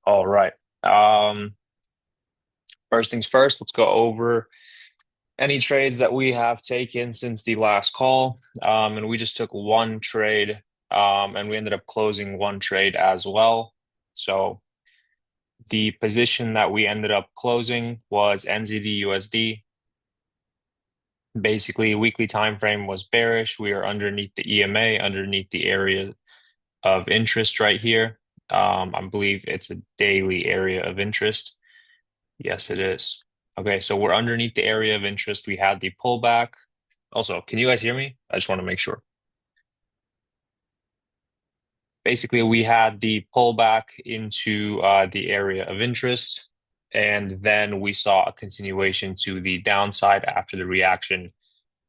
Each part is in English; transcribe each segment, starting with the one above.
All right. Um, First things first, let's go over any trades that we have taken since the last call. And we just took one trade, and we ended up closing one trade as well. So the position that we ended up closing was NZD USD. Basically, weekly time frame was bearish. We are underneath the EMA, underneath the area of interest right here. I believe it's a daily area of interest. Yes, it is. Okay, so we're underneath the area of interest. We had the pullback. Also, can you guys hear me? I just want to make sure. Basically, we had the pullback into the area of interest, and then we saw a continuation to the downside after the reaction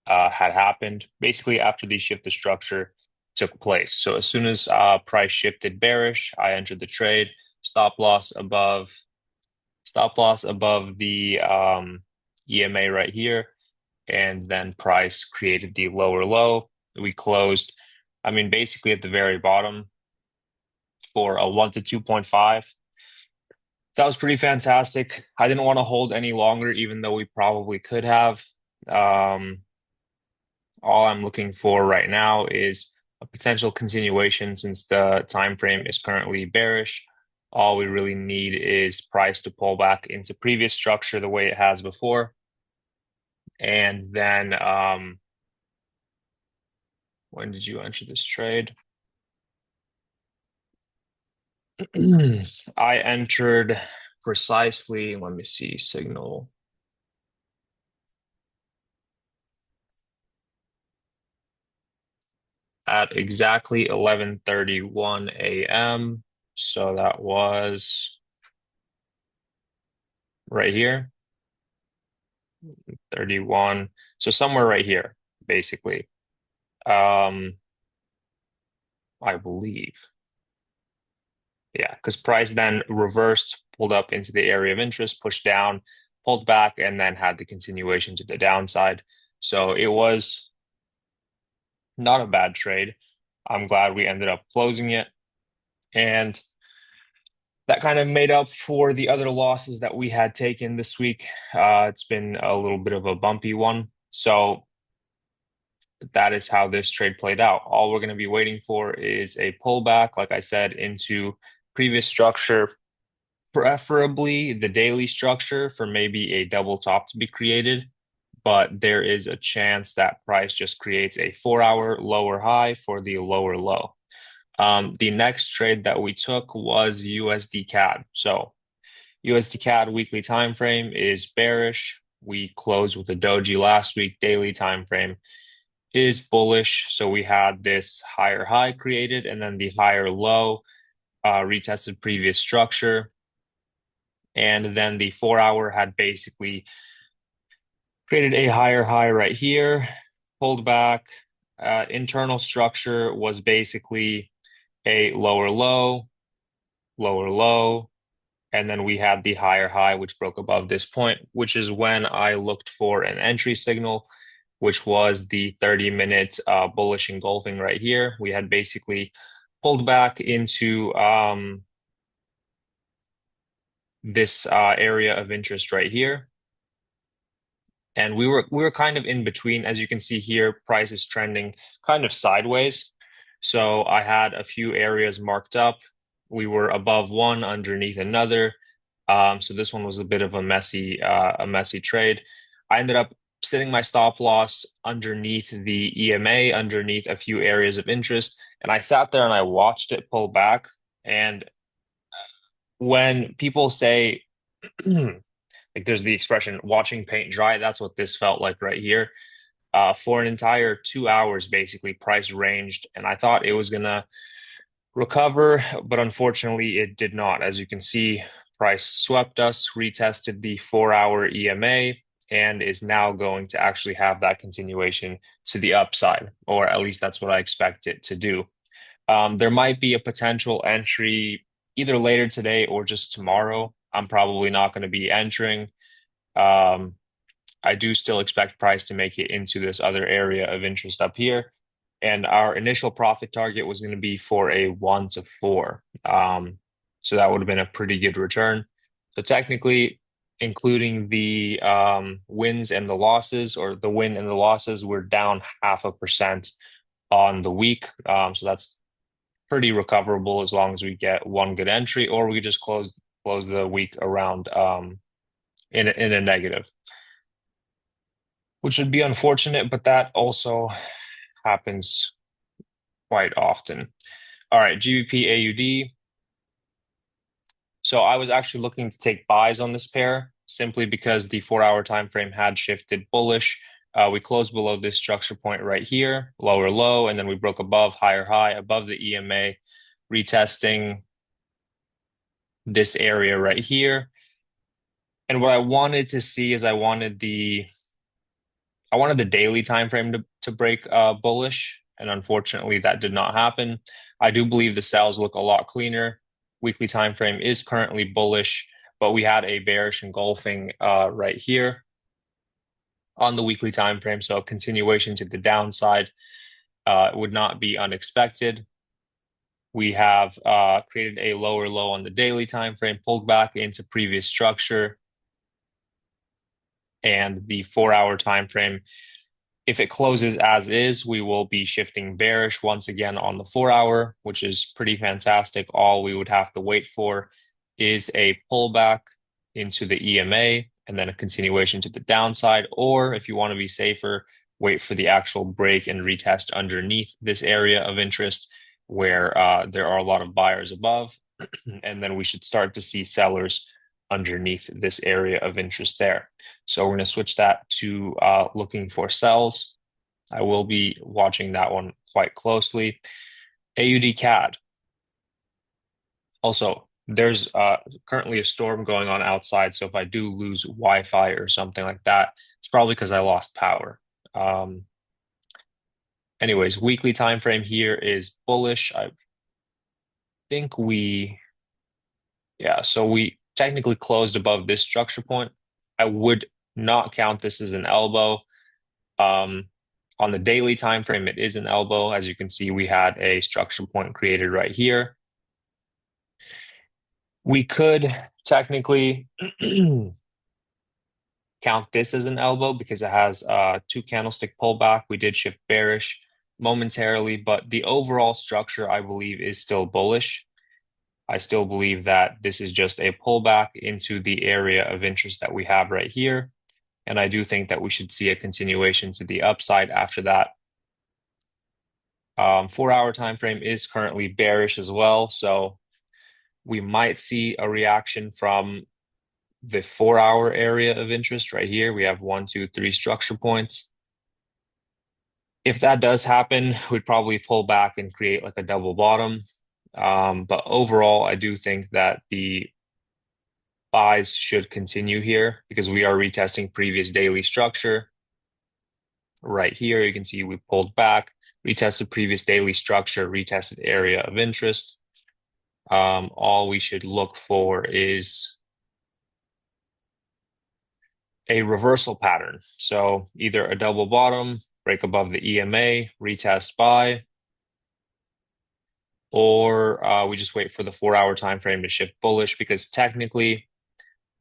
had happened. Basically, after the shift of structure took place. So as soon as price shifted bearish, I entered the trade. Stop loss above the EMA right here, and then price created the lower low. We closed, I mean, basically at the very bottom for a 1 to 2.5. That was pretty fantastic. I didn't want to hold any longer, even though we probably could have. Um, all I'm looking for right now is a potential continuation since the time frame is currently bearish. All we really need is price to pull back into previous structure the way it has before. And then when did you enter this trade? I entered precisely, let me see, signal at exactly 11:31 a.m. So that was right here, 31. So somewhere right here, basically. Um, I believe. Yeah, because price then reversed, pulled up into the area of interest, pushed down, pulled back, and then had the continuation to the downside. So it was not a bad trade. I'm glad we ended up closing it. And that kind of made up for the other losses that we had taken this week. It's been a little bit of a bumpy one. So that is how this trade played out. All we're going to be waiting for is a pullback, like I said, into previous structure, preferably the daily structure for maybe a double top to be created. But there is a chance that price just creates a 4 hour lower high for the lower low. The next trade that we took was USD CAD. So USD CAD weekly time frame is bearish. We closed with a doji last week. Daily time frame is bullish. So we had this higher high created and then the higher low retested previous structure. And then the 4 hour had basically created a higher high right here, pulled back. Internal structure was basically a lower low, lower low, and then we had the higher high, which broke above this point, which is when I looked for an entry signal, which was the 30-minute bullish engulfing right here. We had basically pulled back into this area of interest right here. And we were kind of in between. As you can see here, price is trending kind of sideways. So I had a few areas marked up. We were above one, underneath another. So this one was a bit of a messy trade. I ended up setting my stop loss underneath the EMA, underneath a few areas of interest, and I sat there and I watched it pull back. And when people say, like, there's the expression watching paint dry, that's what this felt like right here. For an entire 2 hours, basically, price ranged, and I thought it was gonna recover, but unfortunately, it did not. As you can see, price swept us, retested the 4 hour EMA, and is now going to actually have that continuation to the upside, or at least that's what I expect it to do. There might be a potential entry either later today or just tomorrow. I'm probably not going to be entering. Um, I do still expect price to make it into this other area of interest up here. And our initial profit target was going to be for a 1 to 4. So that would have been a pretty good return. So technically, including the wins and the losses, or the win and the losses, we're down 0.5% on the week. So that's pretty recoverable as long as we get one good entry, or we just close the week around in a negative, which would be unfortunate, but that also happens quite often. All right, GBP AUD. So I was actually looking to take buys on this pair simply because the 4 hour time frame had shifted bullish. We closed below this structure point right here, lower low, and then we broke above, higher high, above the EMA, retesting this area right here. And what I wanted to see is I wanted the daily time frame to break bullish, and unfortunately that did not happen. I do believe the sales look a lot cleaner. Weekly time frame is currently bullish, but we had a bearish engulfing right here on the weekly time frame, so a continuation to the downside would not be unexpected. We have created a lower low on the daily time frame, pulled back into previous structure, and the 4 hour time frame, if it closes as is, we will be shifting bearish once again on the 4 hour, which is pretty fantastic. All we would have to wait for is a pullback into the EMA and then a continuation to the downside. Or if you want to be safer, wait for the actual break and retest underneath this area of interest where there are a lot of buyers above. And then we should start to see sellers underneath this area of interest there. So we're going to switch that to looking for sells. I will be watching that one quite closely. AUD CAD. Also, there's currently a storm going on outside, so if I do lose Wi-Fi or something like that, it's probably because I lost power. Anyways, weekly time frame here is bullish. I think so we technically closed above this structure point. I would not count this as an elbow. On the daily time frame, it is an elbow. As you can see, we had a structure point created right here. We could technically count this as an elbow because it has two candlestick pullback. We did shift bearish momentarily, but the overall structure, I believe, is still bullish. I still believe that this is just a pullback into the area of interest that we have right here. And I do think that we should see a continuation to the upside after that. 4 hour time frame is currently bearish as well. So we might see a reaction from the 4 hour area of interest right here. We have 1, 2, 3 structure points. If that does happen, we'd probably pull back and create like a double bottom. But overall, I do think that the buys should continue here because we are retesting previous daily structure. Right here, you can see we pulled back, retested previous daily structure, retested area of interest. All we should look for is a reversal pattern. So either a double bottom, break above the EMA, retest buy, or we just wait for the 4 hour time frame to shift bullish because technically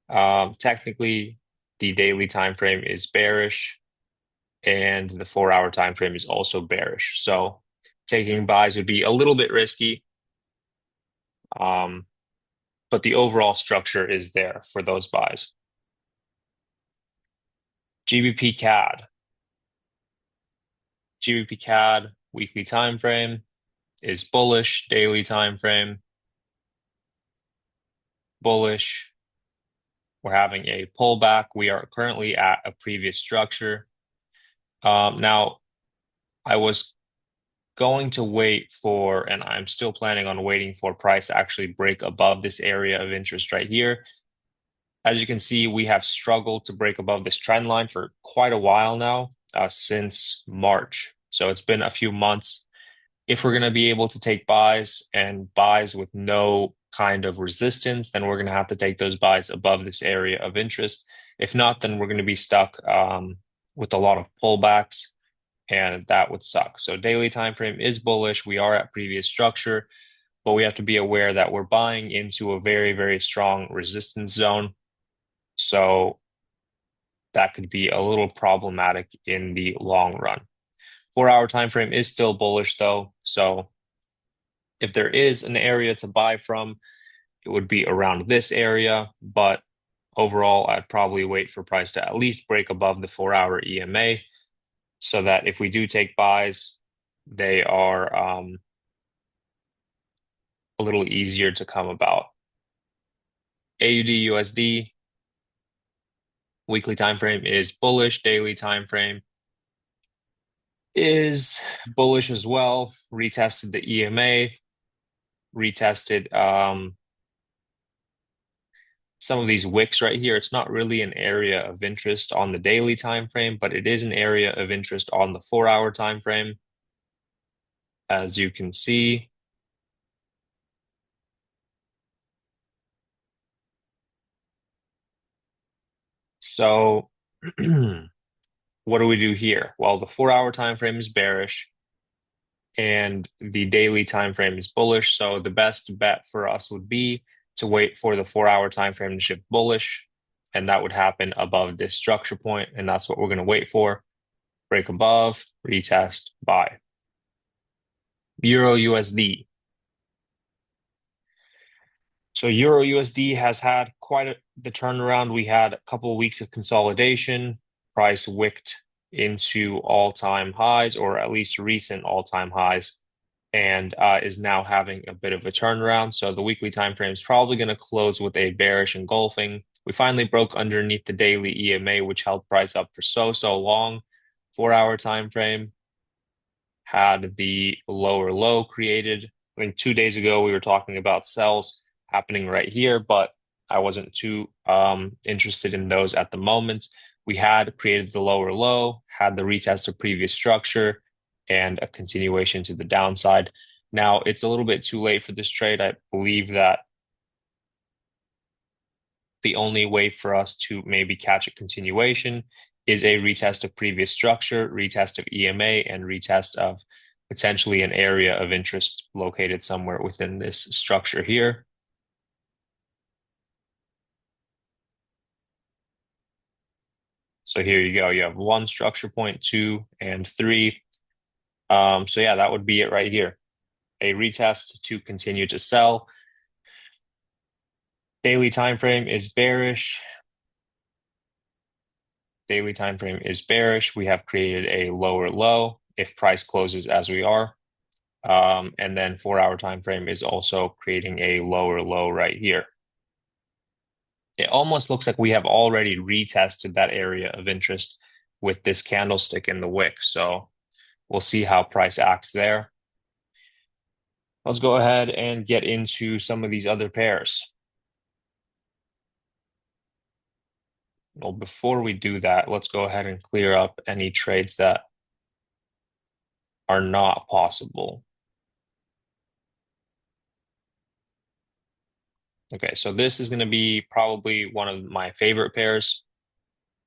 the daily time frame is bearish and the 4 hour time frame is also bearish. So taking buys would be a little bit risky. But the overall structure is there for those buys. GBP CAD. GBP CAD weekly time frame is bullish, daily time frame bullish. We're having a pullback. We are currently at a previous structure. Now, I was going to wait for, and I'm still planning on waiting for price to actually break above this area of interest right here. As you can see, we have struggled to break above this trend line for quite a while now, since March. So it's been a few months. If we're going to be able to take buys and buys with no kind of resistance, then we're going to have to take those buys above this area of interest. If not, then we're going to be stuck with a lot of pullbacks, and that would suck. So daily time frame is bullish. We are at previous structure. but we have to be aware that we're buying into a very, very strong resistance zone. So that could be a little problematic in the long run. 4 hour time frame is still bullish though. So if there is an area to buy from, it would be around this area. But overall, I'd probably wait for price to at least break above the 4 hour EMA so that if we do take buys, they are a little easier to come about. AUD USD weekly time frame is bullish, daily time frame is bullish as well. Retested the EMA, retested some of these wicks right here. It's not really an area of interest on the daily time frame, but it is an area of interest on the 4 hour time frame, as you can see. So what do we do here? Well, the 4 hour time frame is bearish and the daily time frame is bullish. So the best bet for us would be to wait for the 4 hour time frame to shift bullish, and that would happen above this structure point, and that's what we're going to wait for. Break above, retest, buy. Euro USD. So Euro USD has had quite the turnaround. We had a couple of weeks of consolidation. Price wicked into all-time highs, or at least recent all-time highs, and is now having a bit of a turnaround. So the weekly time frame is probably going to close with a bearish engulfing. We finally broke underneath the daily EMA, which held price up for so long. 4 hour time frame had the lower low created. I think 2 days ago we were talking about sells happening right here, but I wasn't too interested in those at the moment. We had created the lower low, had the retest of previous structure, and a continuation to the downside. Now, it's a little bit too late for this trade. I believe that the only way for us to maybe catch a continuation is a retest of previous structure, retest of EMA, and retest of potentially an area of interest located somewhere within this structure here. So here you go. You have one structure point, 2, and 3. So yeah, that would be it right here. A retest to continue to sell. Daily time frame is bearish. Daily time frame is bearish. We have created a lower low if price closes as we are. And then 4 hour time frame is also creating a lower low right here. It almost looks like we have already retested that area of interest with this candlestick in the wick. So we'll see how price acts there. Let's go ahead and get into some of these other pairs. Well, before we do that, let's go ahead and clear up any trades that are not possible. Okay, so this is going to be probably one of my favorite pairs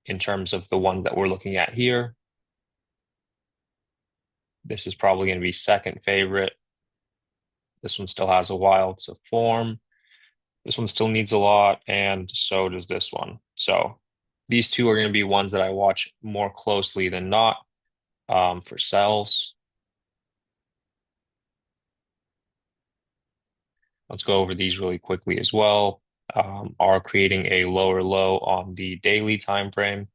in terms of the one that we're looking at here. This is probably going to be second favorite. This one still has a while to form. This one still needs a lot, and so does this one. So these two are going to be ones that I watch more closely than not for sells. Let's go over these really quickly as well. Are creating a lower low on the daily time frame,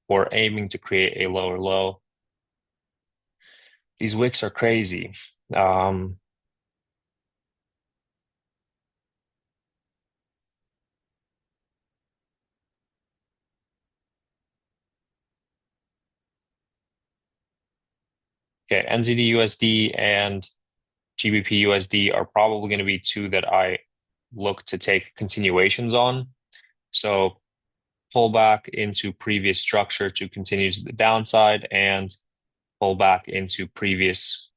or aiming to create a lower low. These wicks are crazy. Okay, NZD USD and GBP USD are probably going to be two that I look to take continuations on. So pull back into previous structure to continue to the downside, and pull back into previous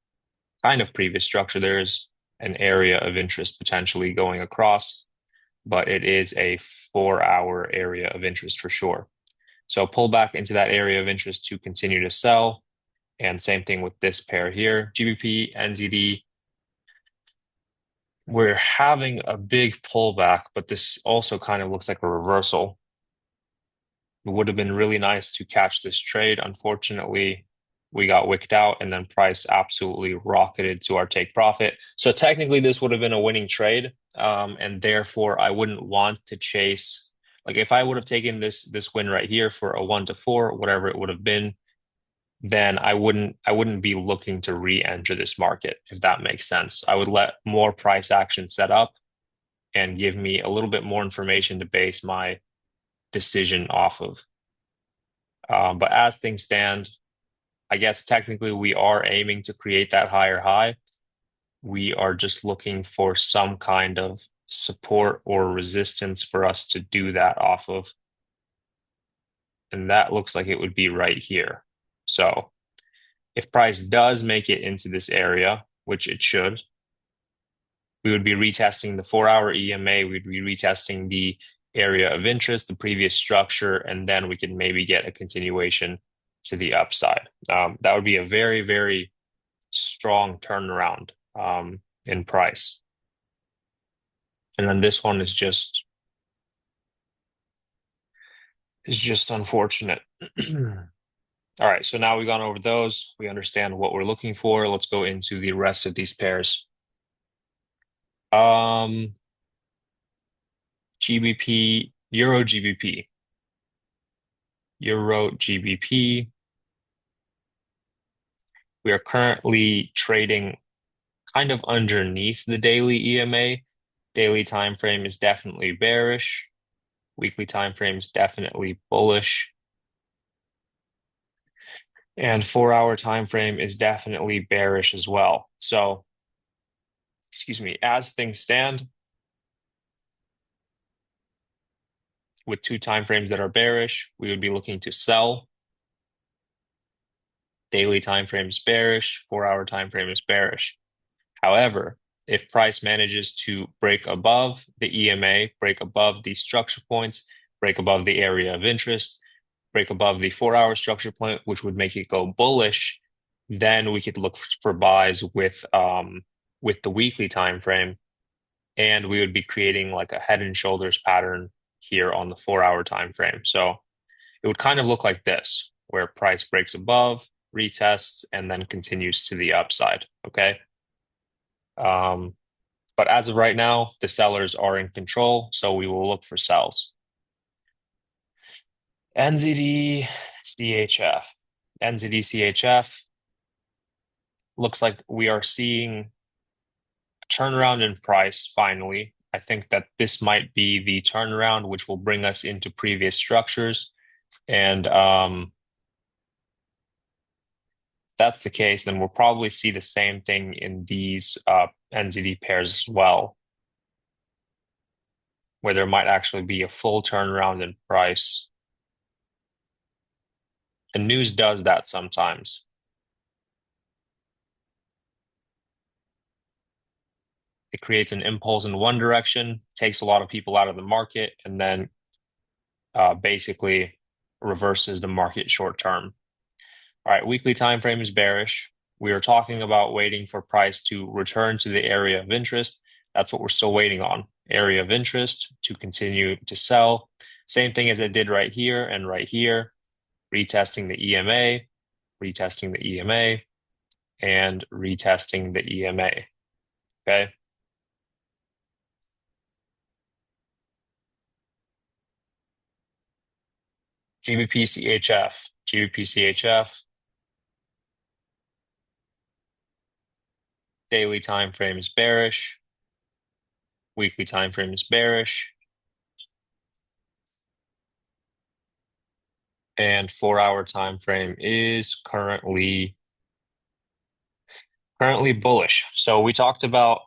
structure. There's an area of interest potentially going across, but it is a 4 hour area of interest for sure. So pull back into that area of interest to continue to sell. And same thing with this pair here, GBP, NZD. We're having a big pullback, but this also kind of looks like a reversal. It would have been really nice to catch this trade. Unfortunately, we got wicked out and then price absolutely rocketed to our take profit. So technically this would have been a winning trade. And therefore I wouldn't want to chase, like if I would have taken this win right here for a 1 to 4, whatever it would have been, then I wouldn't be looking to re-enter this market, if that makes sense. I would let more price action set up and give me a little bit more information to base my decision off of. But as things stand, I guess technically we are aiming to create that higher high. We are just looking for some kind of support or resistance for us to do that off of. And that looks like it would be right here. So if price does make it into this area, which it should, we would be retesting the 4-hour EMA, we'd be retesting the area of interest, the previous structure, and then we could maybe get a continuation to the upside. That would be a very, very strong turnaround in price. And then this one is just unfortunate. All right, so now we've gone over those. We understand what we're looking for. Let's go into the rest of these pairs. GBP, Euro GBP. Euro GBP. We are currently trading kind of underneath the daily EMA. Daily time frame is definitely bearish. Weekly time frame is definitely bullish. And 4-hour time frame is definitely bearish as well. So, excuse me, as things stand, with 2 time frames that are bearish, we would be looking to sell. Daily time frame is bearish, 4-hour time frame is bearish. However, if price manages to break above the EMA, break above the structure points, break above the area of interest, break above the 4-hour structure point, which would make it go bullish, then we could look for buys with the weekly time frame, and we would be creating like a head and shoulders pattern here on the 4-hour time frame. So it would kind of look like this, where price breaks above, retests, and then continues to the upside. Okay. But as of right now, the sellers are in control, so we will look for sells. NZD CHF. NZD CHF looks like we are seeing a turnaround in price finally. I think that this might be the turnaround which will bring us into previous structures. And if that's the case, then we'll probably see the same thing in these NZD pairs as well, where there might actually be a full turnaround in price. And news does that sometimes. It creates an impulse in one direction, takes a lot of people out of the market, and then basically reverses the market short term. All right, weekly time frame is bearish. We are talking about waiting for price to return to the area of interest. That's what we're still waiting on. Area of interest to continue to sell. Same thing as it did right here and right here. Retesting the EMA, retesting the EMA, and retesting the EMA. Okay. GBP CHF, GBP CHF. Daily time frame is bearish. Weekly time frame is bearish. And 4-hour time frame is currently bullish. So we talked about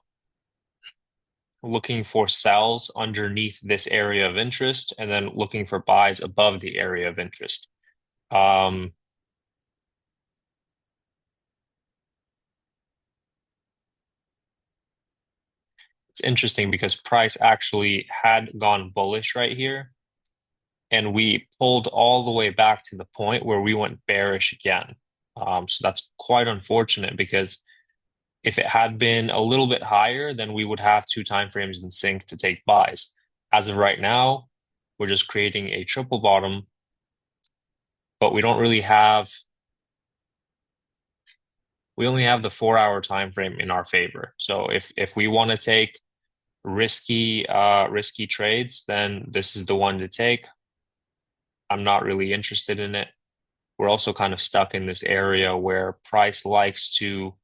looking for sells underneath this area of interest and then looking for buys above the area of interest. It's interesting because price actually had gone bullish right here, and we pulled all the way back to the point where we went bearish again. So that's quite unfortunate because If it had been a little bit higher, then we would have two time frames in sync to take buys. As of right now, we're just creating a triple bottom, but we only have the 4 hour time frame in our favor. So if we want to take risky trades, then this is the one to take. I'm not really interested in it. We're also kind of stuck in this area where price likes to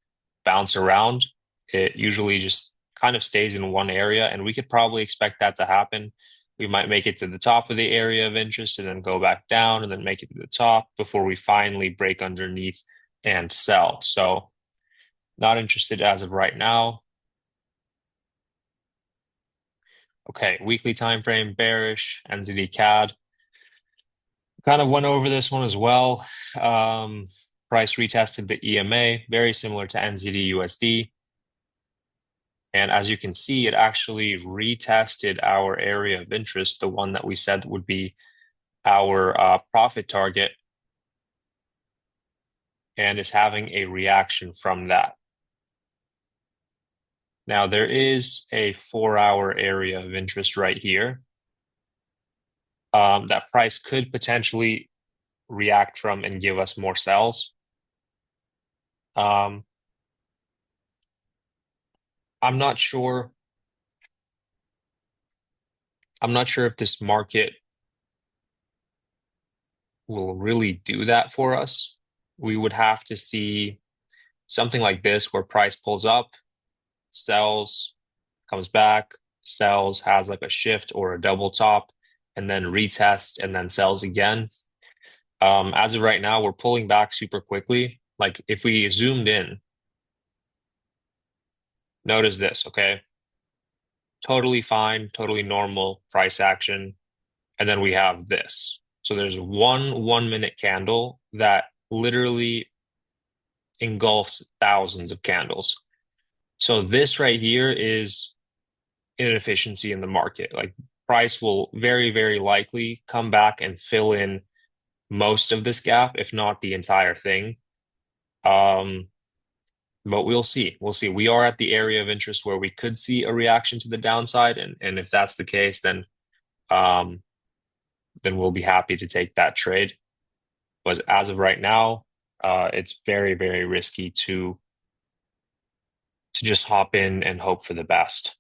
bounce around. It usually just kind of stays in one area, and we could probably expect that to happen. We might make it to the top of the area of interest and then go back down and then make it to the top before we finally break underneath and sell. So not interested as of right now. Okay, weekly time frame, bearish, NZD CAD. Kind of went over this one as well. Price retested the EMA, very similar to NZD USD. And as you can see, it actually retested our area of interest, the one that we said would be our profit target, and is having a reaction from that. Now, there is a 4 hour area of interest right here that price could potentially react from and give us more sells. Um, I'm not sure. I'm not sure if this market will really do that for us. We would have to see something like this where price pulls up, sells, comes back, sells, has like a shift or a double top, and then retests and then sells again. As of right now, we're pulling back super quickly. Like if we zoomed in, notice this, okay? Totally fine, totally normal price action. And then we have this. So there's one 1 minute candle that literally engulfs thousands of candles. So this right here is inefficiency in the market. Like price will very, very likely come back and fill in most of this gap, if not the entire thing. But we'll see. We'll see. We are at the area of interest where we could see a reaction to the downside, and if that's the case, um, then we'll be happy to take that trade. But as of right now, it's very, very risky to just hop in and hope for the best.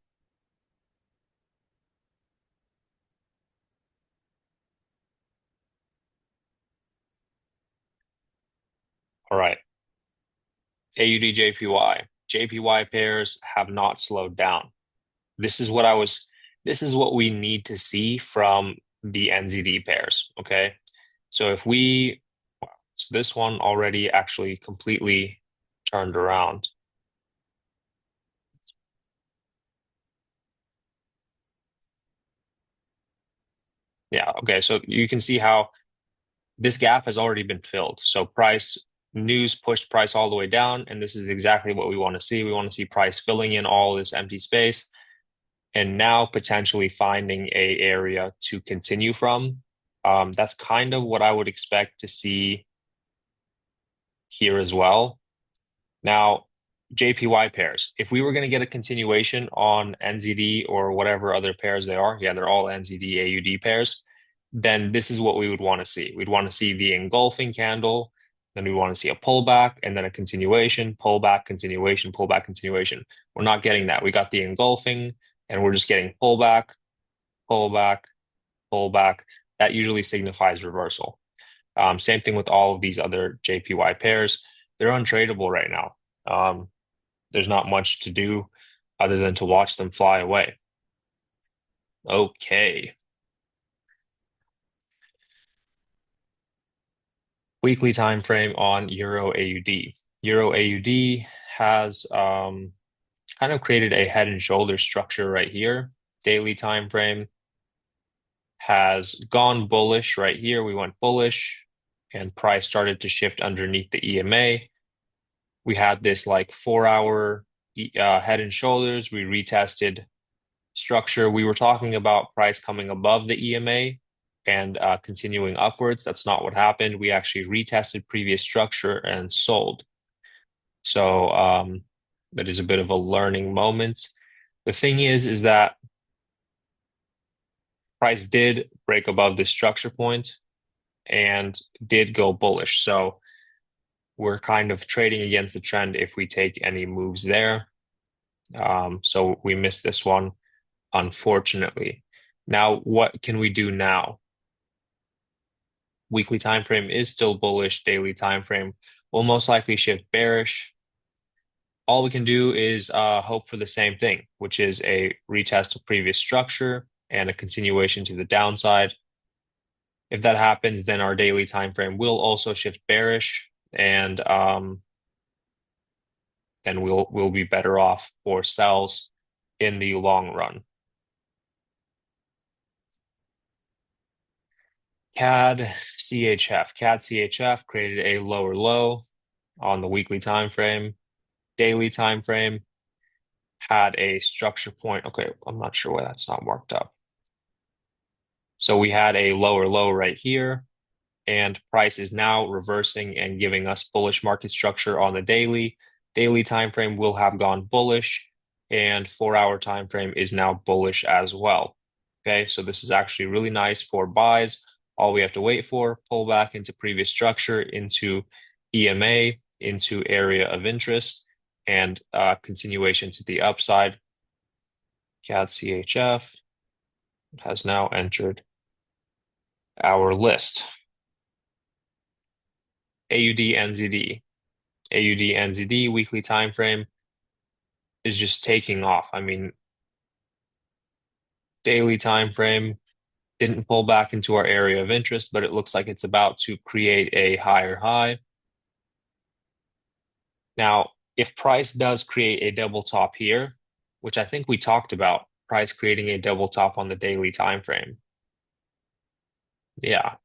All right. AUD JPY. JPY pairs have not slowed down. This is what I was, this is what we need to see from the NZD pairs. Okay. So so this one already actually completely turned around. Yeah. Okay. So you can see how this gap has already been filled. So price news pushed price all the way down, and this is exactly what we want to see. We want to see price filling in all this empty space and now potentially finding a area to continue from. That's kind of what I would expect to see here as well. Now, JPY pairs. If we were going to get a continuation on NZD or whatever other pairs they are, yeah, they're all NZD AUD pairs, then this is what we would want to see. We'd want to see the engulfing candle, then we want to see a pullback and then a continuation, pullback, continuation, pullback, continuation. We're not getting that. We got the engulfing and we're just getting pullback, pullback, pullback. That usually signifies reversal. Same thing with all of these other JPY pairs. They're untradeable right now. There's not much to do other than to watch them fly away. Okay. Weekly time frame on Euro AUD. Euro AUD has kind of created a head and shoulder structure right here. Daily time frame has gone bullish right here. We went bullish and price started to shift underneath the EMA. We had this like 4 hour head and shoulders. We retested structure. We were talking about price coming above the EMA and continuing upwards. That's not what happened. We actually retested previous structure and sold. So That is a bit of a learning moment. The thing is that price did break above the structure point and did go bullish. So we're kind of trading against the trend if we take any moves there. So we missed this one, unfortunately. Now, what can we do now? Weekly time frame is still bullish. Daily time frame will most likely shift bearish. All we can do is hope for the same thing, which is a retest of previous structure and a continuation to the downside. If that happens, then our daily time frame will also shift bearish, and then we'll be better off for sells in the long run. CAD CHF. CAD CHF created a lower low on the weekly time frame. Daily time frame had a structure point. Okay, I'm not sure why that's not marked up. So we had a lower low right here, and price is now reversing and giving us bullish market structure on the daily. Daily time frame will have gone bullish, and 4-hour time frame is now bullish as well. Okay, so this is actually really nice for buys. All we have to wait for, pull back into previous structure, into EMA, into area of interest, and continuation to the upside. CAD CHF has now entered our list. AUD NZD. AUD NZD weekly time frame is just taking off. I mean, daily time frame didn't pull back into our area of interest, but it looks like it's about to create a higher high. Now, if price does create a double top here, which I think we talked about, price creating a double top on the daily time frame. Yeah.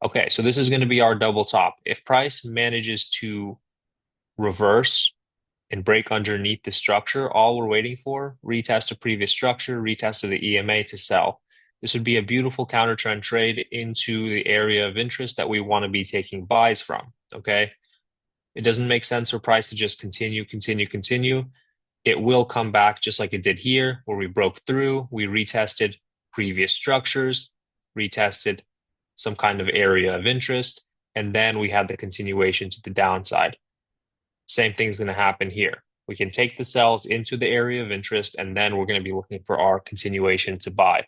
Okay, so this is going to be our double top. If price manages to reverse and break underneath the structure, all we're waiting for, retest a previous structure, retest of the EMA to sell. This would be a beautiful counter trend trade into the area of interest that we want to be taking buys from, okay? It doesn't make sense for price to just continue, continue, continue. It will come back just like it did here, where we broke through, we retested previous structures, retested some kind of area of interest, and then we had the continuation to the downside. Same thing's going to happen here. We can take the sells into the area of interest, and then we're going to be looking for our continuation to buy.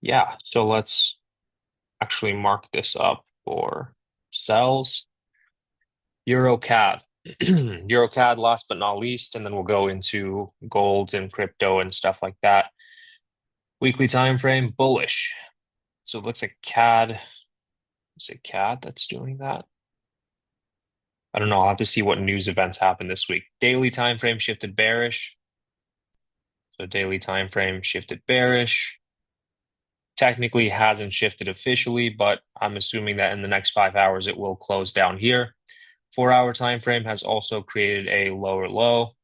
Yeah, so let's actually mark this up for sells. EuroCAD. EuroCAD last but not least, and then we'll go into gold and crypto and stuff like that. Weekly time frame, bullish. So it looks like CAD. Is it CAD that's doing that? I don't know. I'll have to see what news events happen this week. Daily time frame shifted bearish. So daily time frame shifted bearish. Technically hasn't shifted officially, but I'm assuming that in the next 5 hours it will close down here. 4-hour time frame has also created a lower low.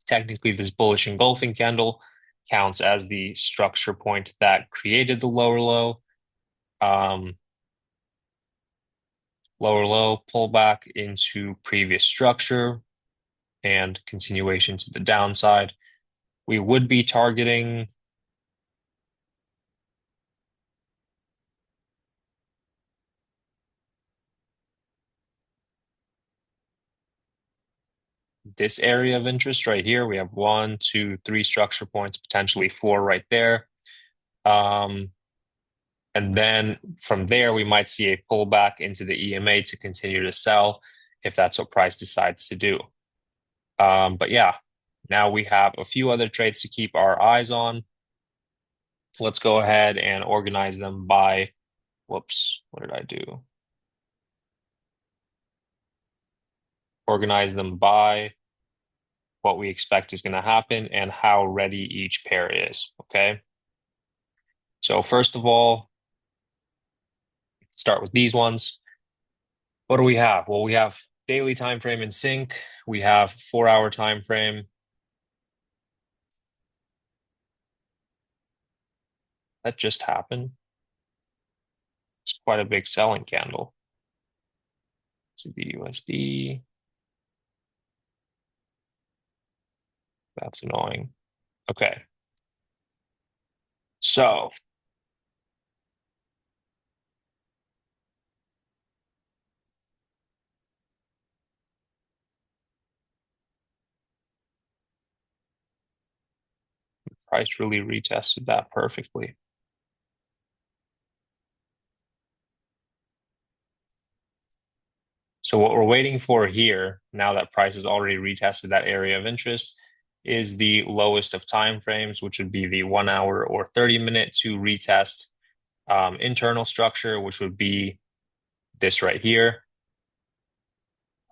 Technically, this bullish engulfing candle counts as the structure point that created the lower low. Lower low, pullback into previous structure, and continuation to the downside. We would be targeting this area of interest right here. We have 1, 2, 3 structure points, potentially 4 right there. And then from there, we might see a pullback into the EMA to continue to sell if that's what price decides to do. But yeah, now we have a few other trades to keep our eyes on. Let's go ahead and organize them by, whoops, what did I do? Organize them by what we expect is going to happen and how ready each pair is, okay? So first of all, start with these ones. What do we have? Well, we have daily time frame in sync. We have 4-hour time frame. That just happened. It's quite a big selling candle. CBUSD. That's annoying. Okay. So price really retested that perfectly. So what we're waiting for here, now that price has already retested that area of interest, is the lowest of time frames, which would be the 1 hour or 30-minute to retest internal structure, which would be this right here.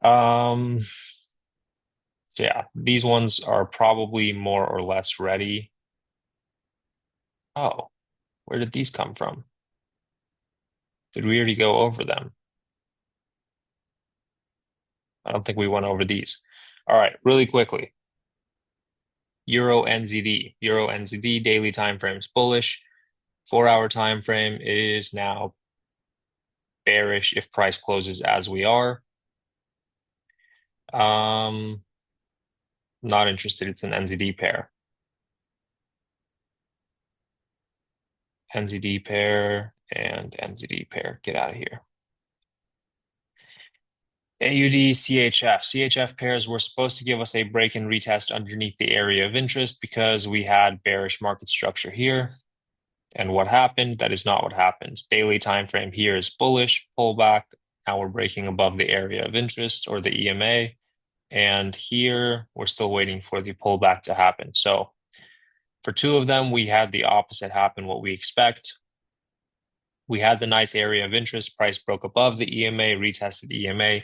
Yeah, these ones are probably more or less ready. Oh, where did these come from? Did we already go over them? I don't think we went over these. All right, really quickly. Euro NZD. Euro NZD daily time frames bullish. 4 hour time frame is now bearish if price closes as we are. Not interested. It's an NZD pair. NZD pair and NZD pair. Get out of here. AUD CHF. CHF pairs were supposed to give us a break and retest underneath the area of interest because we had bearish market structure here. And what happened? That is not what happened. Daily time frame here is bullish, pullback. Now we're breaking above the area of interest or the EMA. And here we're still waiting for the pullback to happen. So for two of them, we had the opposite happen, what we expect. We had the nice area of interest. Price broke above the EMA, retested EMA,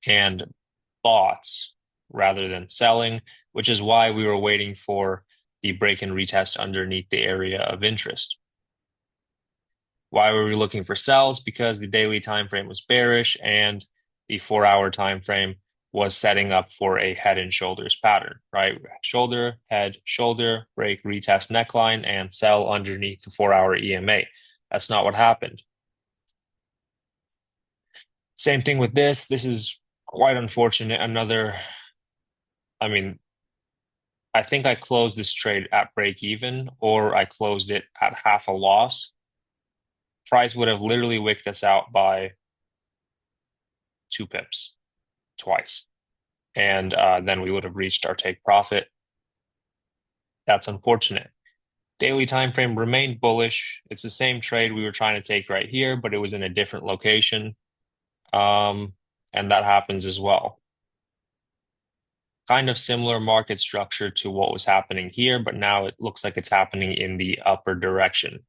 and bought rather than selling, which is why we were waiting for the break and retest underneath the area of interest. Why were we looking for sells? Because the daily time frame was bearish and the 4 hour time frame was setting up for a head and shoulders pattern, right? Shoulder, head, shoulder, break, retest neckline, and sell underneath the 4 hour EMA. That's not what happened. Same thing with this. This is quite unfortunate. I think I closed this trade at break even or I closed it at half a loss. Price would have literally wicked us out by 2 pips twice. And then we would have reached our take profit. That's unfortunate. Daily time frame remained bullish. It's the same trade we were trying to take right here, but it was in a different location. And that happens as well. Kind of similar market structure to what was happening here, but now it looks like it's happening in the upper direction.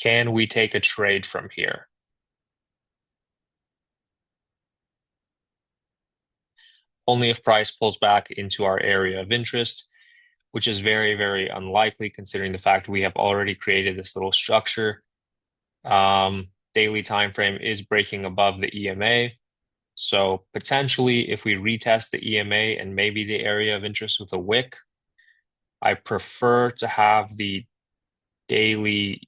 Can we take a trade from here? Only if price pulls back into our area of interest, which is very, very unlikely considering the fact we have already created this little structure. Daily time frame is breaking above the EMA. So potentially if we retest the EMA and maybe the area of interest with a wick, I prefer to have the daily.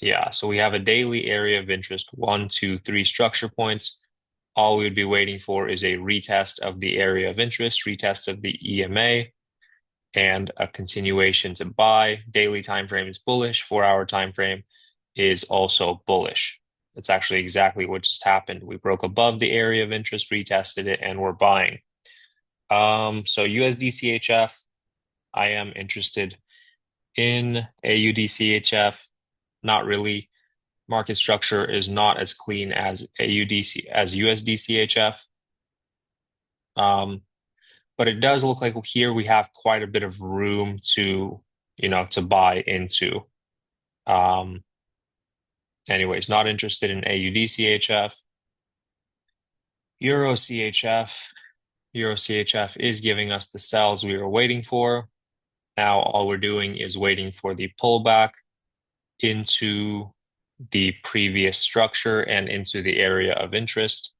Yeah, so we have a daily area of interest, 1, 2, 3 structure points. All we would be waiting for is a retest of the area of interest, retest of the EMA, and a continuation to buy. Daily time frame is bullish. 4 hour time frame is also bullish. That's actually exactly what just happened. We broke above the area of interest, retested it, and we're buying. So USD CHF, I am interested in AUD CHF. Not really. Market structure is not as clean as USD CHF. But it does look like here we have quite a bit of room to buy into. Anyways, not interested in AUD CHF. Euro CHF. Euro CHF is giving us the sells we were waiting for. Now all we're doing is waiting for the pullback into the previous structure and into the area of interest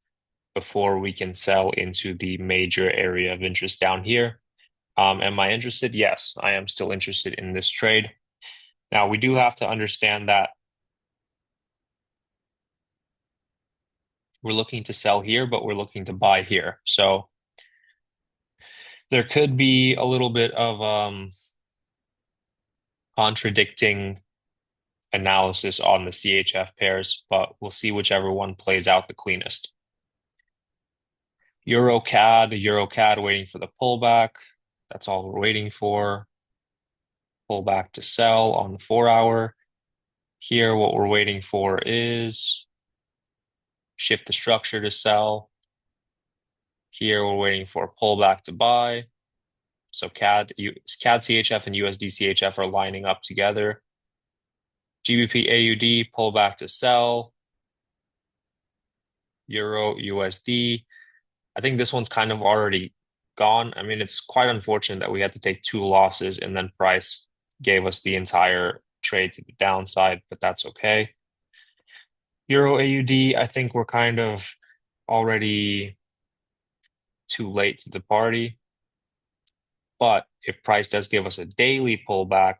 before we can sell into the major area of interest down here. Am I interested? Yes, I am still interested in this trade. Now, we do have to understand that we're looking to sell here, but we're looking to buy here. So there could be a little bit of contradicting analysis on the CHF pairs, but we'll see whichever one plays out the cleanest. Euro CAD waiting for the pullback. That's all we're waiting for. Pullback to sell on the 4-hour. Here, what we're waiting for is shift the structure to sell. Here, we're waiting for a pullback to buy. So CAD CHF and USD CHF are lining up together. GBP AUD pullback to sell. Euro USD. I think this one's kind of already gone. I mean, it's quite unfortunate that we had to take 2 losses and then price gave us the entire trade to the downside, but that's okay. Euro AUD, I think we're kind of already too late to the party. But if price does give us a daily pullback,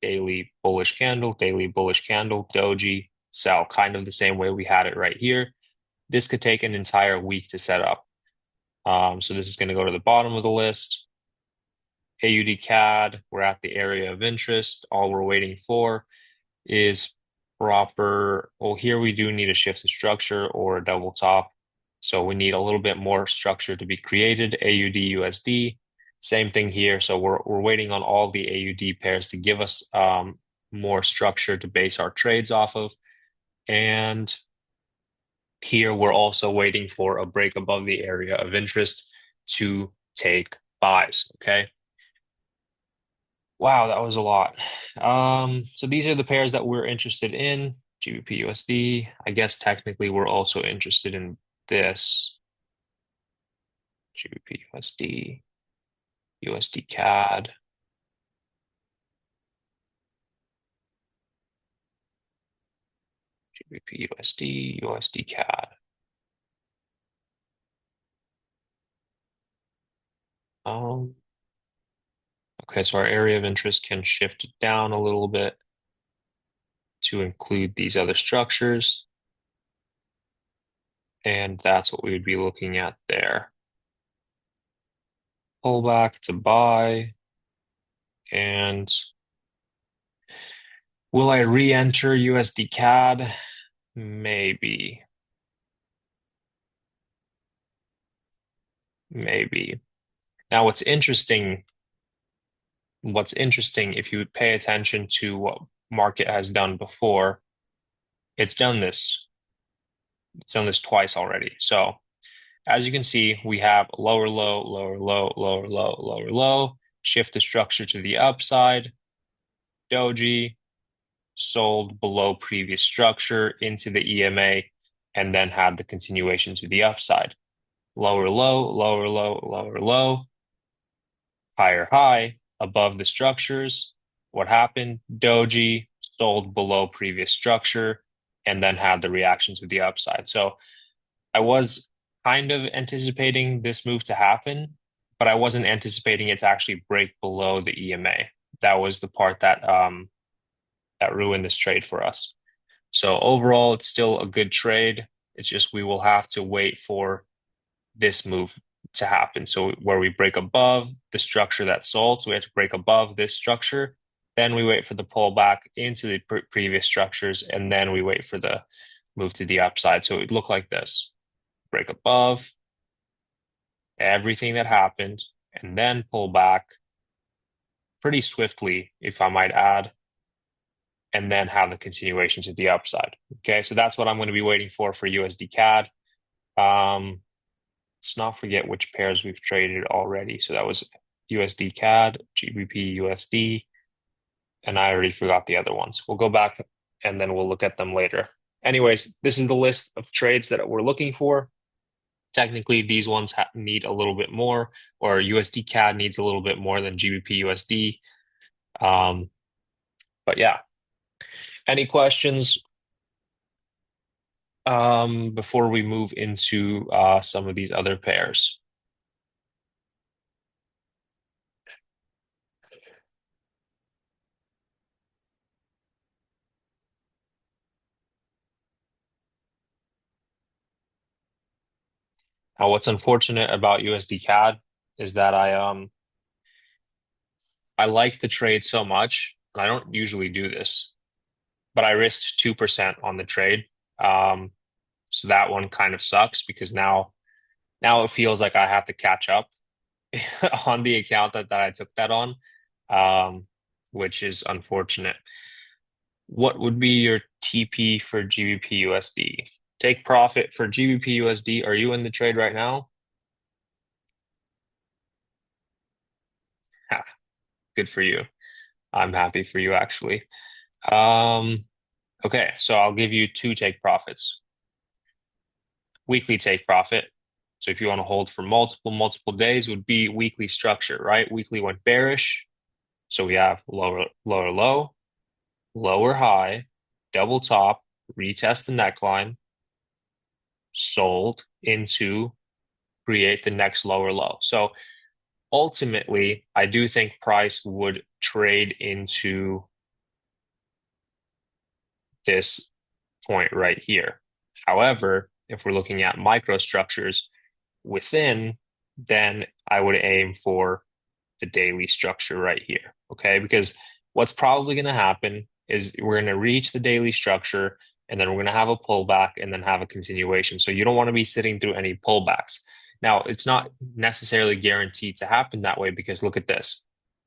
daily bullish candle, doji, sell, kind of the same way we had it right here. This could take an entire week to set up. So this is going to go to the bottom of the list. AUD CAD, we're at the area of interest. All we're waiting for is proper. Well, here we do need a shift of structure or a double top. So we need a little bit more structure to be created. AUD USD, same thing here. So we're waiting on all the AUD pairs to give us more structure to base our trades off of. And here we're also waiting for a break above the area of interest to take buys. Okay. Wow, that was a lot. So these are the pairs that we're interested in. GBP USD. I guess technically we're also interested in this. GBP USD, USD CAD. GBP USD, USD CAD. Okay, so our area of interest can shift down a little bit to include these other structures. And that's what we would be looking at there. Pullback to buy. And will I re-enter USD CAD? Maybe. Maybe. Now, what's interesting, if you would pay attention to what market has done before, it's done this. It's done this twice already. So as you can see, we have lower low, lower low, lower low, lower low, shift the structure to the upside, doji, sold below previous structure into the EMA, and then had the continuation to the upside. Lower low, lower low, lower low, higher high above the structures. What happened? Doji sold below previous structure and then had the reaction to the upside. So I was kind of anticipating this move to happen, but I wasn't anticipating it to actually break below the EMA. That was the part that that ruined this trade for us. So overall, it's still a good trade. It's just we will have to wait for this move to happen. So where we break above the structure that sold, so we have to break above this structure. Then we wait for the pullback into the previous structures, and then we wait for the move to the upside. So it would look like this: break above everything that happened, and then pull back pretty swiftly, if I might add, and then have the continuation to the upside. Okay, so that's what I'm going to be waiting for USD CAD. Let's not forget which pairs we've traded already. So that was USD CAD, GBP USD, and I already forgot the other ones. We'll go back and then we'll look at them later. Anyways, this is the list of trades that we're looking for. Technically, these ones need a little bit more, or USD CAD needs a little bit more than GBP USD. But yeah, any questions before we move into some of these other pairs? Now, what's unfortunate about USD CAD is that I like the trade so much, and I don't usually do this, but I risked 2% on the trade. Um, so that one kind of sucks because now it feels like I have to catch up on the account that I took that on, um, which is unfortunate. What would be your TP for GBP USD? Take profit for GBP USD. Are you in the trade right now? Ha, good for you. I'm happy for you actually. Um, okay, so I'll give you two take profits. Weekly take profit. So if you want to hold for multiple days would be weekly structure, right? Weekly went bearish. So we have lower low, lower high, double top, retest the neckline, sold into create the next lower low. So ultimately, I do think price would trade into this point right here. However, if we're looking at microstructures within, then I would aim for the daily structure right here. Okay. Because what's probably going to happen is we're going to reach the daily structure and then we're going to have a pullback and then have a continuation. So you don't want to be sitting through any pullbacks. Now, it's not necessarily guaranteed to happen that way because look at this.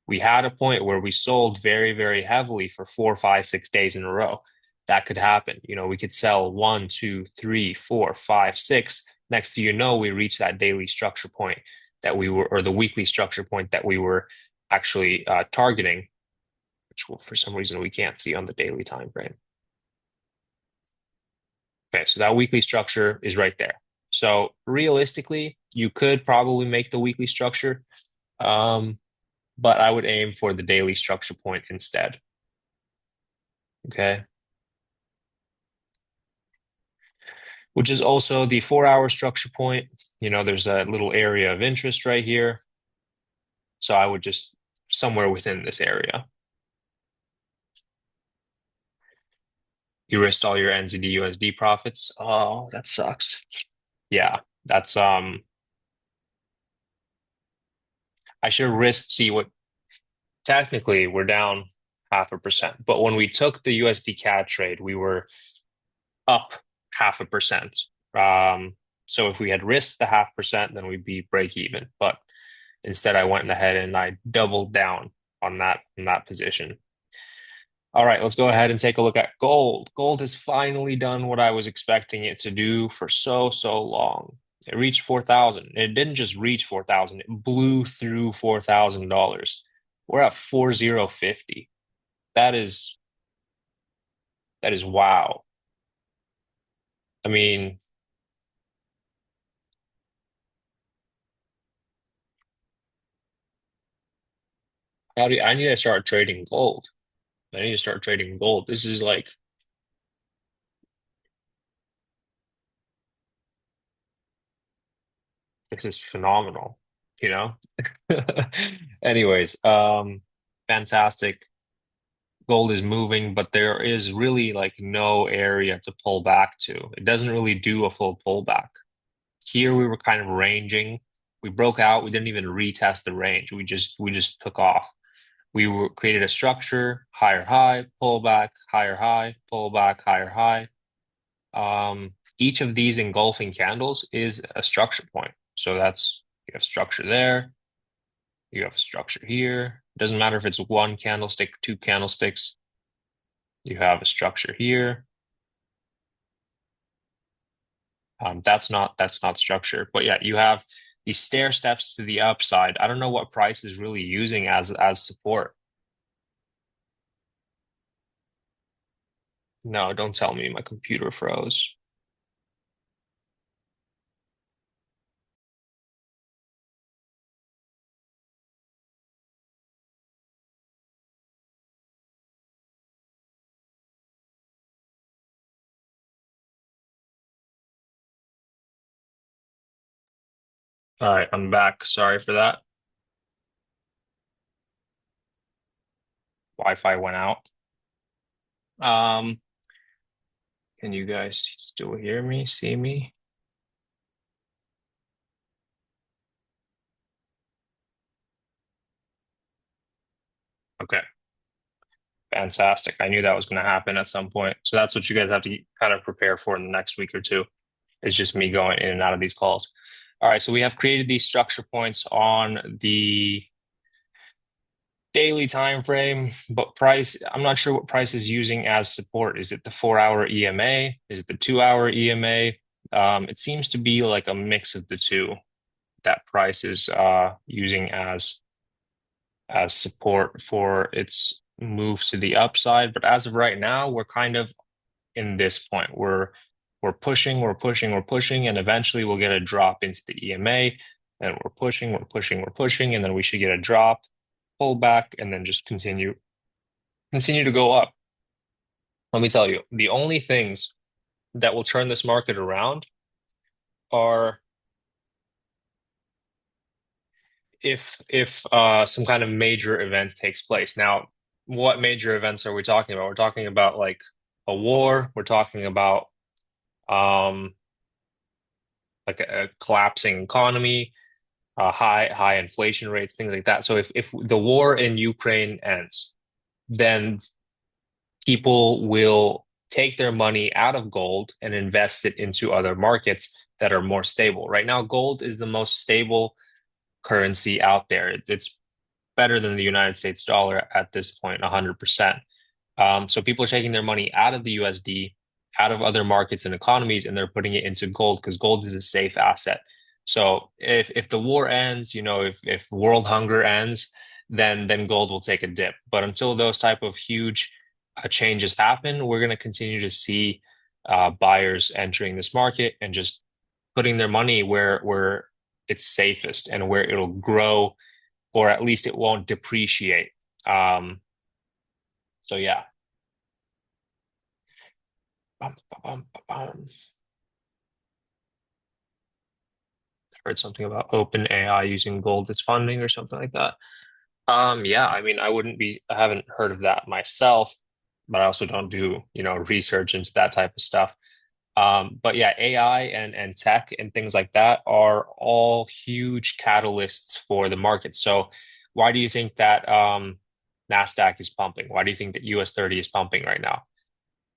We had a point where we sold very heavily for 4, 5, 6 days in a row. That could happen. You know, we could sell 1, 2, 3, 4, 5, 6. Next thing you know, we reach that daily structure point that we were, or the weekly structure point that we were actually targeting, which for some reason we can't see on the daily time frame. Okay, so that weekly structure is right there. So realistically, you could probably make the weekly structure, um, but I would aim for the daily structure point instead. Okay, which is also the 4 hour structure point. You know, there's a little area of interest right here. So I would just somewhere within this area. You risked all your NZD USD profits. Oh, that sucks. Yeah, that's I should risk see what technically we're down 0.5%. But when we took the USD CAD trade, we were up 0.5%. So if we had risked the 0.5%, then we'd be break even. But instead I went ahead and I doubled down on that position. All right, let's go ahead and take a look at gold. Gold has finally done what I was expecting it to do for so long. It reached 4,000. It didn't just reach 4,000, it blew through $4,000. We're at 4050. That is that is wow. I mean, I need to start trading gold. I need to start trading gold. This is like this is phenomenal, you know? Anyways, fantastic. Gold is moving, but there is really like no area to pull back to. It doesn't really do a full pullback. Here we were kind of ranging. We broke out. We didn't even retest the range. We just took off. We were created a structure, higher high, pullback, higher high, pullback, higher high. Each of these engulfing candles is a structure point. So that's you have structure there, you have a structure here. It doesn't matter if it's one candlestick, two candlesticks. You have a structure here. That's not structure, but yeah, you have these stair steps to the upside. I don't know what price is really using as support. No, don't tell me my computer froze. All right, I'm back. Sorry for that. Wi-Fi went out. Um, can you guys still hear me, see me? Okay, fantastic. I knew that was going to happen at some point. So that's what you guys have to kind of prepare for in the next week or two. It's just me going in and out of these calls. All right, so we have created these structure points on the daily time frame, but price, I'm not sure what price is using as support. Is it the 4 hour EMA? Is it the 2 hour EMA? It seems to be like a mix of the two that price is using as support for its moves to the upside. But as of right now, we're kind of in this point. We're pushing, we're pushing, we're pushing, and eventually we'll get a drop into the EMA, and we're pushing, we're pushing, we're pushing, and then we should get a drop, pull back, and then just continue to go up. Let me tell you, the only things that will turn this market around are if some kind of major event takes place. Now, what major events are we talking about? We're talking about like a war, we're talking about um like a collapsing economy, high inflation rates, things like that. So if the war in Ukraine ends, then people will take their money out of gold and invest it into other markets that are more stable. Right now, gold is the most stable currency out there. It's better than the United States dollar at this point, 100%. So people are taking their money out of the USD, out of other markets and economies, and they're putting it into gold because gold is a safe asset. So if the war ends, if world hunger ends, then gold will take a dip. But until those type of huge changes happen, we're going to continue to see buyers entering this market and just putting their money where it's safest and where it'll grow, or at least it won't depreciate. Um, so yeah. Bum, bum, bum, bum. Heard something about OpenAI using gold as funding or something like that. Yeah, I mean, I haven't heard of that myself, but I also don't do, research into that type of stuff. But yeah, AI and tech and things like that are all huge catalysts for the market. So why do you think that Nasdaq is pumping? Why do you think that US 30 is pumping right now?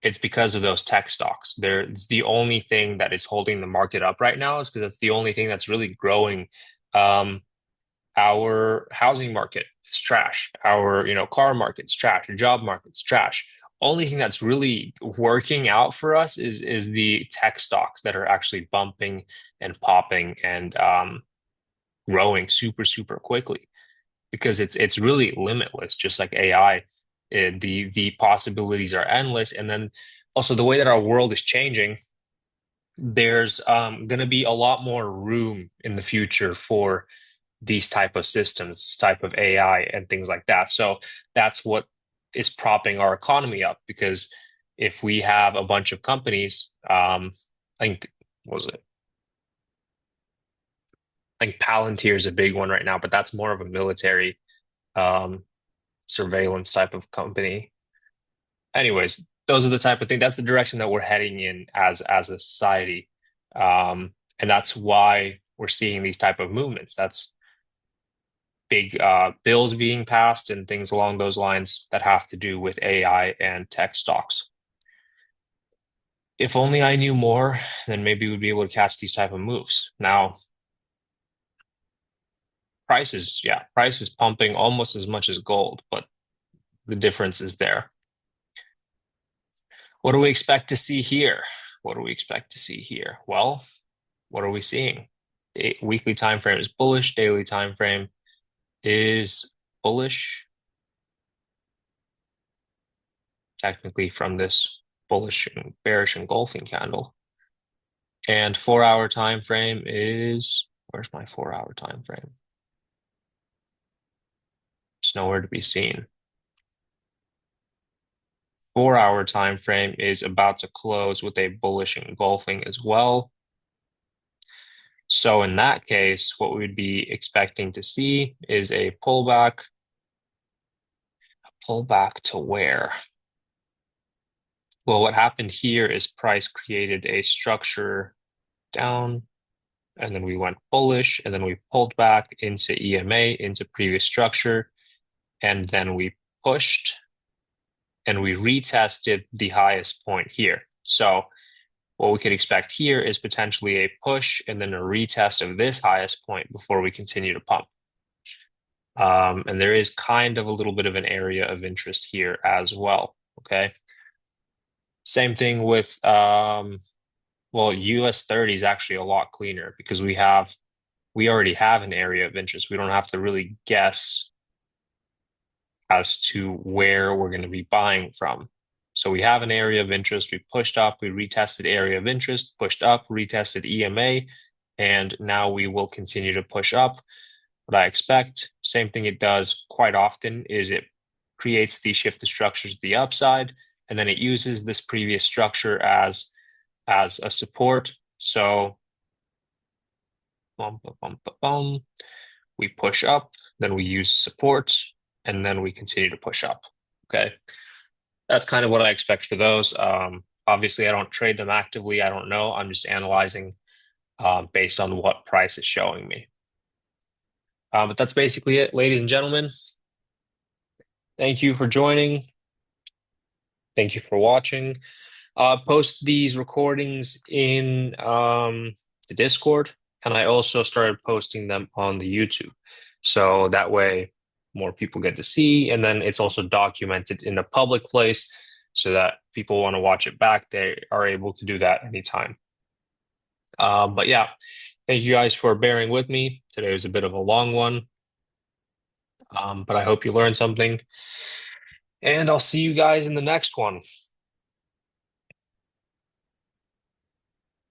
It's because of those tech stocks. It's the only thing that is holding the market up right now is because it's the only thing that's really growing. Um, our housing market is trash. Our, car market's trash. Our job market's trash. Only thing that's really working out for us is the tech stocks that are actually bumping and popping and growing super, super quickly because it's really limitless, just like AI. The possibilities are endless, and then also the way that our world is changing, there's going to be a lot more room in the future for these type of systems, this type of AI and things like that. So that's what is propping our economy up because if we have a bunch of companies, I think what was it? I think Palantir is a big one right now, but that's more of a military um, surveillance type of company. Anyways, those are the type of thing. That's the direction that we're heading in as a society, and that's why we're seeing these type of movements. That's big bills being passed and things along those lines that have to do with AI and tech stocks. If only I knew more, then maybe we'd be able to catch these type of moves. Now, price is pumping almost as much as gold, but the difference is there. What do we expect to see here? What do we expect to see here? Well, what are we seeing? The weekly time frame is bullish, daily time frame is bullish, technically from this bullish and bearish engulfing candle. And 4 hour time frame is, where's my 4 hour time frame? It's nowhere to be seen. 4 hour time frame is about to close with a bullish engulfing as well. So in that case, what we'd be expecting to see is a pullback. A pullback to where? Well, what happened here is price created a structure down, and then we went bullish, and then we pulled back into EMA, into previous structure, and then we pushed and we retested the highest point here. So what we could expect here is potentially a push and then a retest of this highest point before we continue to pump. And there is kind of a little bit of an area of interest here as well. Okay. Same thing with, well, US 30 is actually a lot cleaner because we already have an area of interest. We don't have to really guess as to where we're going to be buying from. So we have an area of interest. We pushed up, we retested area of interest, pushed up, retested EMA, and now we will continue to push up. What I expect, same thing it does quite often, is it creates these shifted structures to the upside, and then it uses this previous structure as a support. So we push up, then we use support, and then we continue to push up. Okay. That's kind of what I expect for those. Obviously, I don't trade them actively. I don't know. I'm just analyzing based on what price is showing me. But that's basically it, ladies and gentlemen. Thank you for joining. Thank you for watching. Post these recordings in the Discord, and I also started posting them on the YouTube. So that way more people get to see, and then it's also documented in a public place so that people want to watch it back, they are able to do that anytime. But yeah, thank you guys for bearing with me. Today was a bit of a long one, but I hope you learned something. And I'll see you guys in the next one.